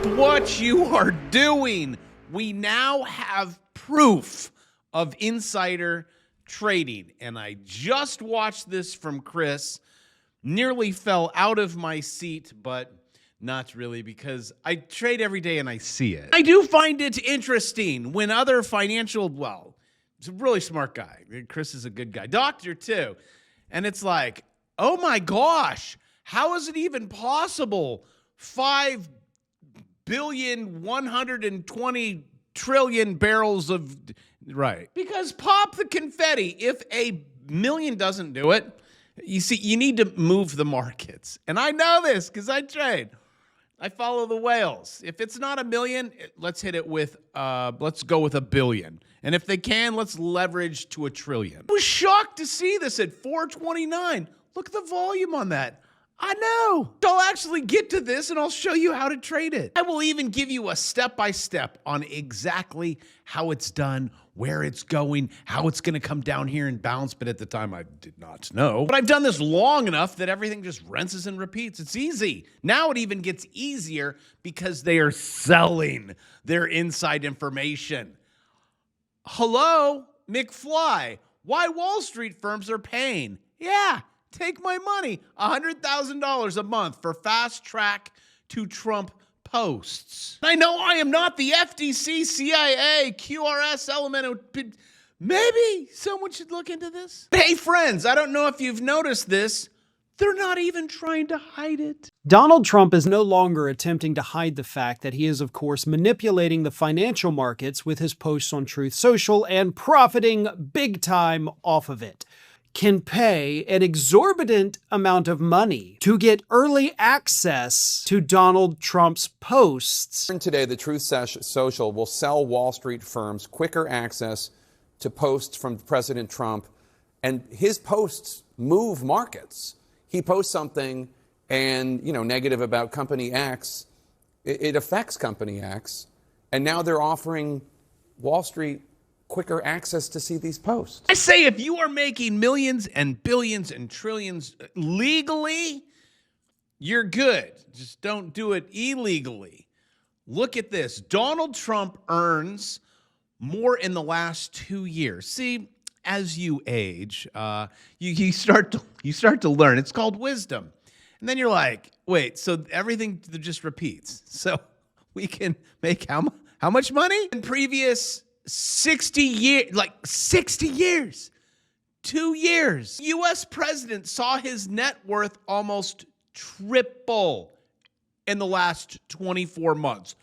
Stop what you are doing. We now have proof of insider trading. And I just watched this from Chris. Nearly fell out of my seat, but not really, because I trade every day and I see it. I do find it interesting when other financial, well, he's a really smart guy. Chris is a good guy. Doctor, too. And it's like, oh my gosh, how is it even possible? 5,120,000,000,000,000,000,000 barrels of, right. Because pop the confetti. If a million doesn't do it, you see, you need to move the markets. And I know this because I trade. I follow the whales. If it's not a million, let's hit it with, let's go with 1 billion. And if they can, let's leverage to 1 trillion. I was shocked to see this at 429. Look at the volume on that. I know. I'll actually get to this and I'll show you how to trade it. I will even give you a step-by-step on exactly how it's done, where it's going, how it's going to come down here and bounce. But at the time, I did not know. But I've done this long enough that everything just rinses and repeats. It's easy. Now it even gets easier because they are selling their inside information. Hello, McFly. Why Wall Street firms are paying? Yeah. Take my money, $100,000 a month for fast track to Trump posts. I know I am not the FTC, CIA, QRS element. Maybe someone should look into this. Hey, friends, I don't know if you've noticed this. They're not even trying to hide it. Donald Trump is no longer attempting to hide the fact that he is, of course, manipulating the financial markets with his posts on Truth Social and profiting big time off of it. Can pay an exorbitant amount of money to get early access to Donald Trump's posts. Today, the Truth Social will sell Wall Street firms quicker access to posts from President Trump, and his posts move markets. He posts something and, negative about company X, it affects company X, and now they're offering Wall Street quicker access to see these posts. I say if you are making millions and billions and trillions legally, you're good. Just don't do it illegally. Look at this. Donald Trump earns more in the last 2 years. See, as you age, you start to learn. It's called wisdom. And then you're like, wait, so everything just repeats. So we can make how much money? In previous 60 years, 2 years. U.S. president saw his net worth almost triple in the last 24 months.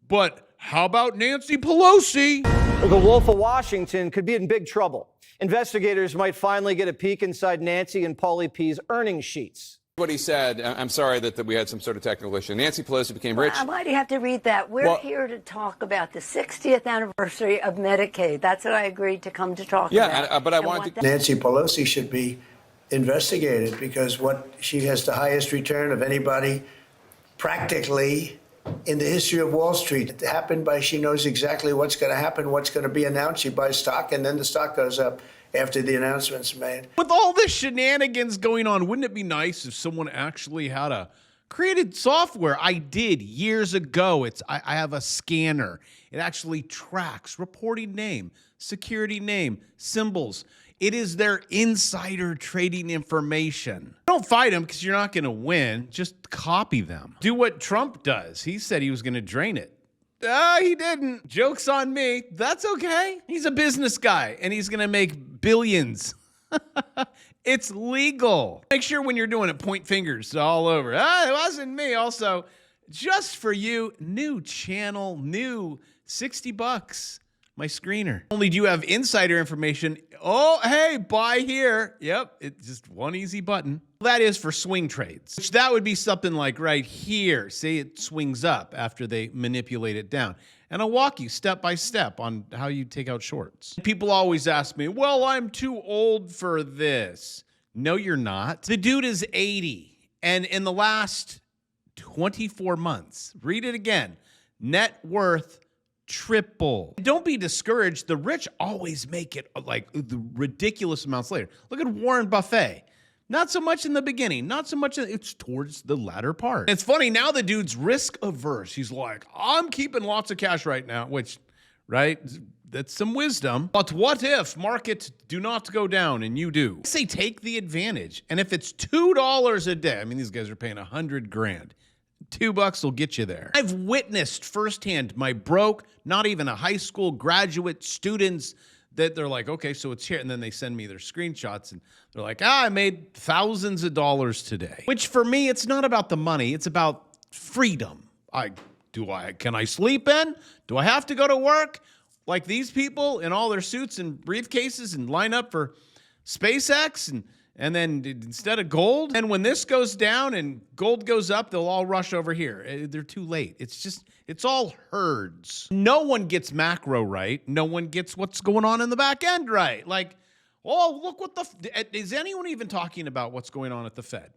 But how about Nancy Pelosi? The Wolf of Washington could be in big trouble. Investigators might finally get a peek inside Nancy and Paulie P's earnings sheets. What he said, I'm sorry that we had some sort of technical issue. Nancy Pelosi became rich. Why do you have to read that? We're here to talk about the 60th anniversary of Medicaid. That's what I agreed to come to talk about. Yeah, but I wanted to... Nancy Pelosi should be investigated because she has the highest return of anybody practically in the history of Wall Street. It happened she knows exactly what's going to happen, what's going to be announced. She buys stock, and then the stock goes up after the announcement's made. With all this shenanigans going on, wouldn't it be nice if someone actually had created software? I did years ago. I have a scanner. It actually tracks reporting name, security name, symbols. It is their insider trading information. Don't fight them because you're not going to win. Just copy them. Do what Trump does. He said he was going to drain it. He didn't. Joke's on me. That's okay. He's a business guy, and he's going to make billions. It's legal. Make sure when you're doing it, point fingers all over. It wasn't me. Also, just for you, new channel, new $60. My screener. Not only do you have insider information, oh, hey, buy here. Yep, it's just one easy button. That is for swing trades. Which that would be something like right here. See, it swings up after they manipulate it down. And I'll walk you step by step on how you take out shorts. People always ask me, well, I'm too old for this. No, you're not. The dude is 80. And in the last 24 months, read it again, net worth triple. Don't be discouraged. The rich always make it like the ridiculous amounts later. Look at Warren Buffett. Not so much in the beginning. Not so much. It's towards the latter part. It's funny. Now the dude's risk averse. He's like, I'm keeping lots of cash right now, which, right? That's some wisdom. But what if markets do not go down and you do? I say take the advantage. And if it's $2 a day, I mean, these guys are paying $100,000. $2 will get you there. I've witnessed firsthand my broke, not even a high school graduate students that they're like, okay, so it's here. And then they send me their screenshots and they're like, I made thousands of dollars today. Which for me, it's not about the money. It's about freedom. Can I sleep in? Do I have to go to work like these people in all their suits and briefcases and line up for SpaceX and then instead of gold? And when this goes down and gold goes up, they'll all rush over here. They're too late. It's all herds. No one gets macro right. No one gets what's going on in the back end right. Like, oh, look is anyone even talking about what's going on at the Fed?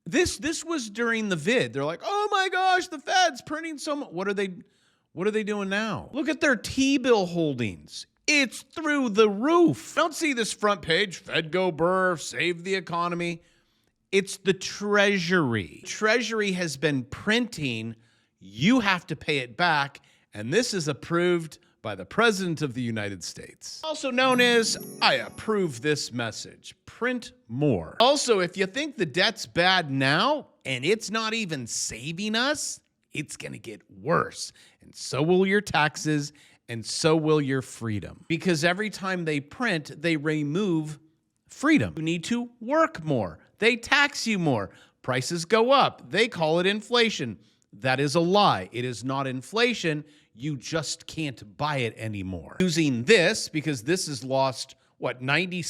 This was during the vid. They're like, oh my gosh, the Fed's printing so much. What are they doing now? Look at their T-bill holdings. It's through the roof. Don't see this front page, Fed go burr, save the economy. It's the Treasury. Treasury has been printing. You have to pay it back. And this is approved by the President of the United States. Also known as, I approve this message. Print more. Also, if you think the debt's bad now and it's not even saving us, it's going to get worse. And so will your taxes, and so will your freedom. Because every time they print, they remove freedom. You need to work more. They tax you more. Prices go up. They call it inflation. That is a lie. It is not inflation. You just can't buy it anymore. Using this, because this has lost, 90,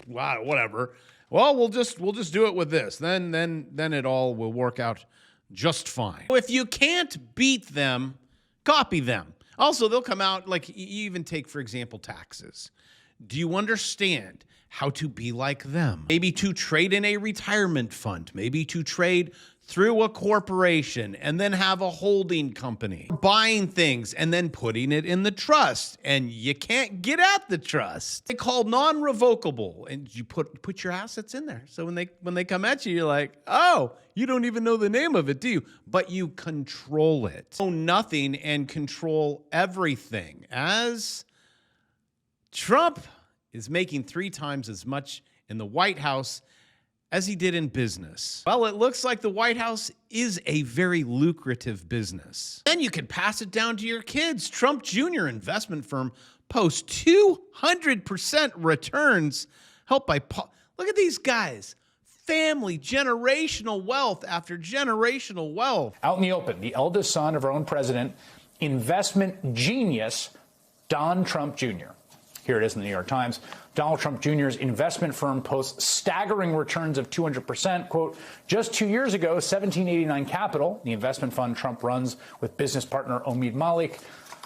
whatever. Well, we'll just do it with this. Then it all will work out just fine. If you can't beat them, copy them. Also, they'll come out, like, you even take, for example, taxes. Do you understand how to be like them? Maybe to trade in a retirement fund, maybe to trade through a corporation and then have a holding company, buying things and then putting it in the trust, and you can't get at the trust. They call non-revocable, and you put your assets in there. So when they come at you, you're like, oh, you don't even know the name of it, do you? But you control it. Own nothing and control everything. As Trump is making 3 times as much in the White House as he did in business. Well, it looks like the White House is a very lucrative business. Then you can pass it down to your kids. Trump Jr. investment firm posts 200% returns helped by... Look at these guys. Family, generational wealth after generational wealth. Out in the open, the eldest son of our own president, investment genius, Don Trump Jr. Here it is in the New York Times. Donald Trump Jr.'s investment firm posts staggering returns of 200%. Quote, just 2 years ago, 1789 Capital, the investment fund Trump runs with business partner Omid Malik,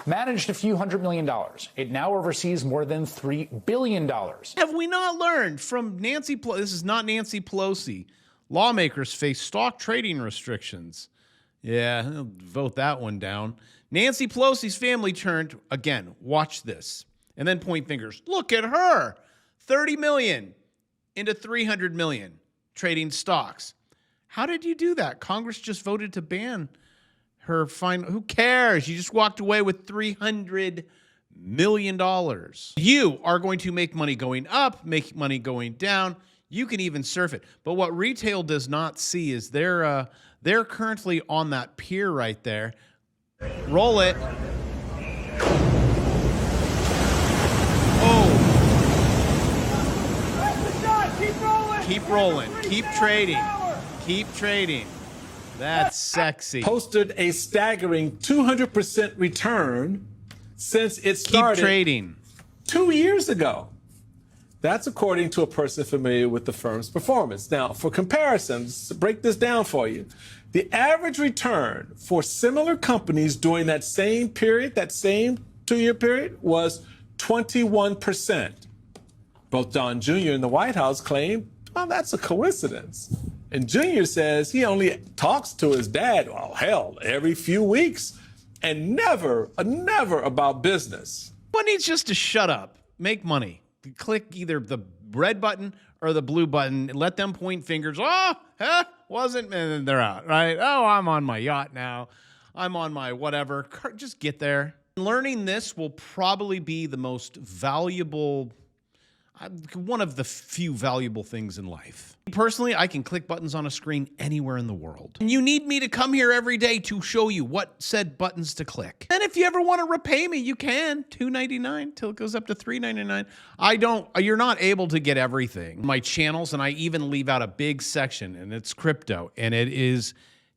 managed a few $100 million. It now oversees more than $3 billion. Have we not learned from Nancy Pelosi? This is not Nancy Pelosi. Lawmakers face stock trading restrictions. Yeah, they'll vote that one down. Nancy Pelosi's family turned, again, watch this. And then point fingers. Look at her. 30 million into 300 million trading stocks. How did you do that? Congress just voted to ban her fine. Who cares? You just walked away with $300 million. You are going to make money going up, make money going down. You can even surf it. But what retail does not see is they're currently on that pier right there. Roll it. Keep rolling. Keep trading. Keep trading. That's sexy. Posted a staggering 200% return since it started. Keep trading. 2 years ago. That's according to a person familiar with the firm's performance. Now, for comparisons, to break this down for you, the average return for similar companies during that same period, that same 2-year period, was 21%. Both Don Jr. and the White House claim, oh, that's a coincidence. And Jr. says he only talks to his dad, well, hell, every few weeks, and never about business. One needs just to shut up, make money. Click either the red button or the blue button. Let them point fingers. Oh, wasn't, and they're out, right? Oh, I'm on my yacht now. I'm on my whatever. Just get there. Learning this will probably be the most valuable, one of the few valuable things in life. Personally, I can click buttons on a screen anywhere in the world. And you need me to come here every day to show you what said buttons to click. And if you ever want to repay me, you can. $2.99 till it goes up to $3.99. You're not able to get everything. My channels, and I even leave out a big section, and it's crypto, and it is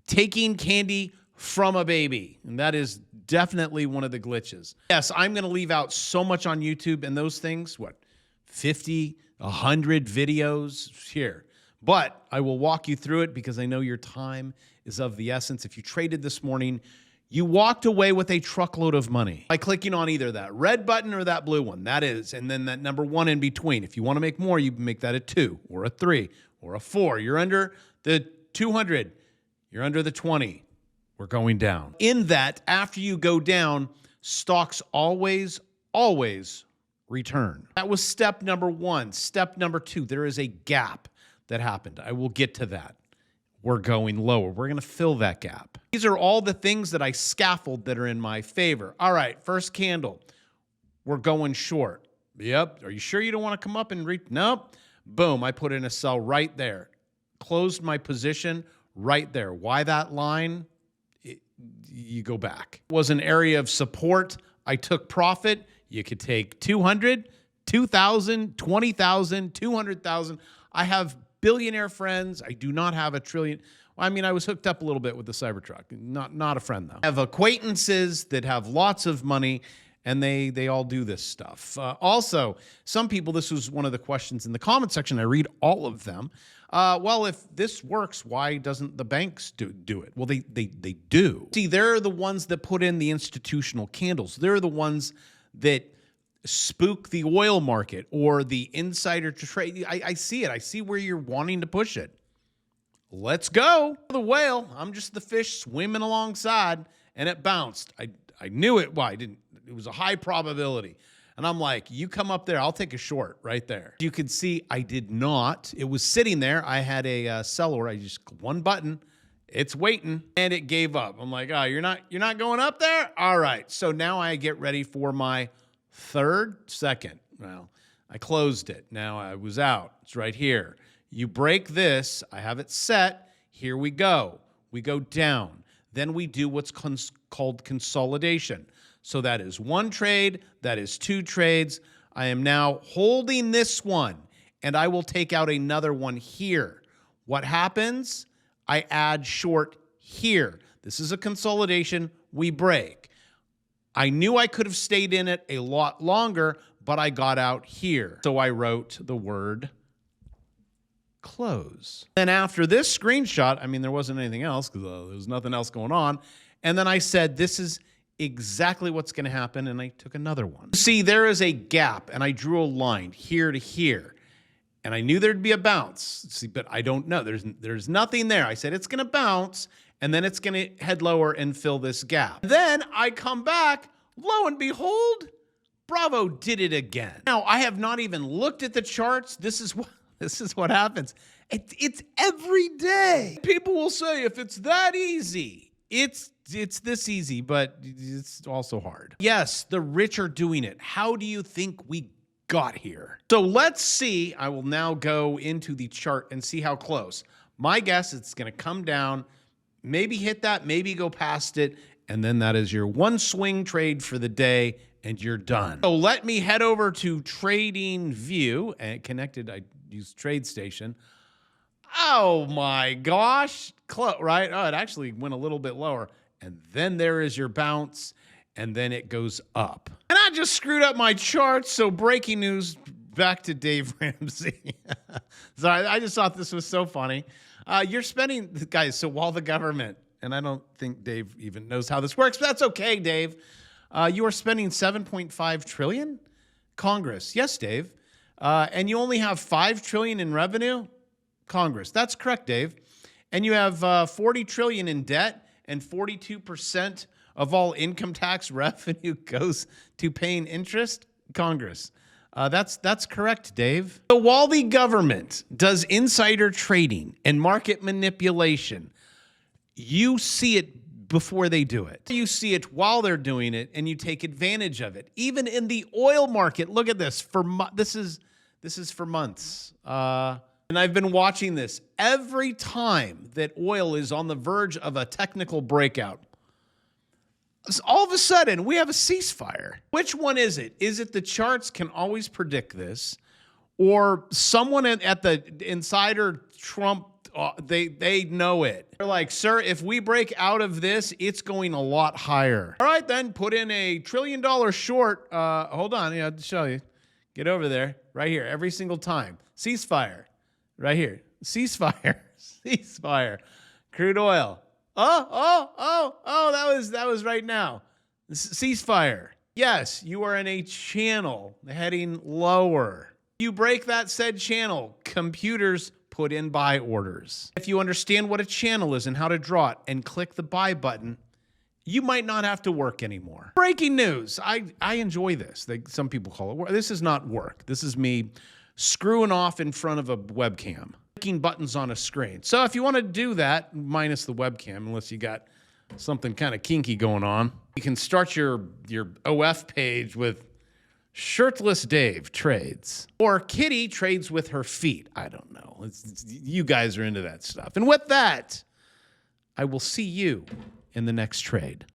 taking candy from a baby. And that is definitely one of the glitches. Yes, I'm going to leave out so much on YouTube and those things. What? 50, 100 videos here. But I will walk you through it because I know your time is of the essence. If you traded this morning, you walked away with a truckload of money by clicking on either that red button or that blue one. That is, and then that number 1 in between. If you want to make more, you make that a 2 or a 3 or a 4. You're under the 200. You're under the 20. We're going down. In that, after you go down, stocks always return. That was step number 1. Step number 2, there is a gap that happened. I will get to that. We're going lower. We're going to fill that gap. These are all the things that I scaffold that are in my favor. All right, first candle. We're going short. Yep. Are you sure you don't want to come up and reach? Nope. Boom. I put in a sell right there. Closed my position right there. Why that line? You go back. It was an area of support. I took profit. You could take 200, 2,000, 20,000, 200,000. I have billionaire friends. I do not have a trillion. I mean, I was hooked up a little bit with the Cybertruck. Not a friend, though. I have acquaintances that have lots of money, and they all do this stuff. Also, some people, this was one of the questions in the comment section. I read all of them. Well, if this works, why doesn't the banks do it? Well, they do. See, they're the ones that put in the institutional candles. They're the ones that spook the oil market or the insider to trade. I see it. I see where you're wanting to push it. Let's go. The whale, I'm just the fish swimming alongside, and it bounced. I knew it. Why? It was a high probability. And I'm like, you come up there, I'll take a short right there. You can see I did not. It was sitting there. I had a sell order. I just one button. It's waiting, and it gave up. I'm like, oh, you're not going up there? All right. So now I get ready for my second. Well, I closed it. Now I was out. It's right here. You break this. I have it set. Here we go. We go down. Then we do what's called consolidation. So that is 1 trade. That is 2 trades. I am now holding this one, and I will take out another one here. What happens? I add short here. This is a consolidation. We break. I knew I could have stayed in it a lot longer, but I got out here. So I wrote the word close. Then after this screenshot, I mean, there wasn't anything else because there was nothing else going on. And then I said, this is exactly what's going to happen, and I took another one. See, there is a gap, and I drew a line here to here, and I knew there'd be a bounce. See, but I don't know. There's nothing there. I said it's going to bounce, and then it's going to head lower and fill this gap. Then I come back, lo and behold, Bravo did it again. Now, I have not even looked at the charts. This is what happens. It's every day. People will say, if it's that easy, it's this easy, but it's also hard. Yes, the rich are doing it. How do you think we got here? So let's see. I will now go into the chart and see how close. My guess, it's going to come down, maybe hit that, maybe go past it, and then that is your one swing trade for the day, and you're done. So let me head over to Trading View, and connected, I use TradeStation. Oh my gosh, right? Oh, it actually went a little bit lower. And then there is your bounce, and then it goes up. And I just screwed up my charts, so breaking news, back to Dave Ramsey. So I just thought this was so funny. You're spending, guys, so while the government, and I don't think Dave even knows how this works, but that's okay, Dave. You are spending $7.5 trillion? Congress. Yes, Dave. And you only have $5 trillion in revenue? Congress. That's correct, Dave. And you have $40 trillion in debt, and 42% of all income tax revenue goes to paying interest? Congress. That's correct, Dave. So while the government does insider trading and market manipulation, you see it before they do it. You see it while they're doing it, and you take advantage of it. Even in the oil market, look at this. This is for months. And I've been watching this every time that oil is on the verge of a technical breakout. All of a sudden, we have a ceasefire. Which one is it? Is it the charts can always predict this, or someone at the insider Trump, they know it? They're like, sir, if we break out of this, it's going a lot higher. All right, then put in a $1 trillion short. Hold on, I have to show you. Get over there, right here, every single time. Ceasefire, right here. Ceasefire, ceasefire. Crude oil. That was right now. Ceasefire. Yes, you are in a channel heading lower. You break that said channel, computers put in buy orders. If you understand what a channel is and how to draw it and click the buy button, you might not have to work anymore. Breaking news. I enjoy this. Some people call it work. This is not work. This is me screwing off in front of a webcam, clicking buttons on a screen. So if you want to do that, minus the webcam, unless you got something kind of kinky going on, you can start your OF page with Shirtless Dave trades, or Kitty trades with her feet. I don't know. You guys are into that stuff. And with that, I will see you in the next trade.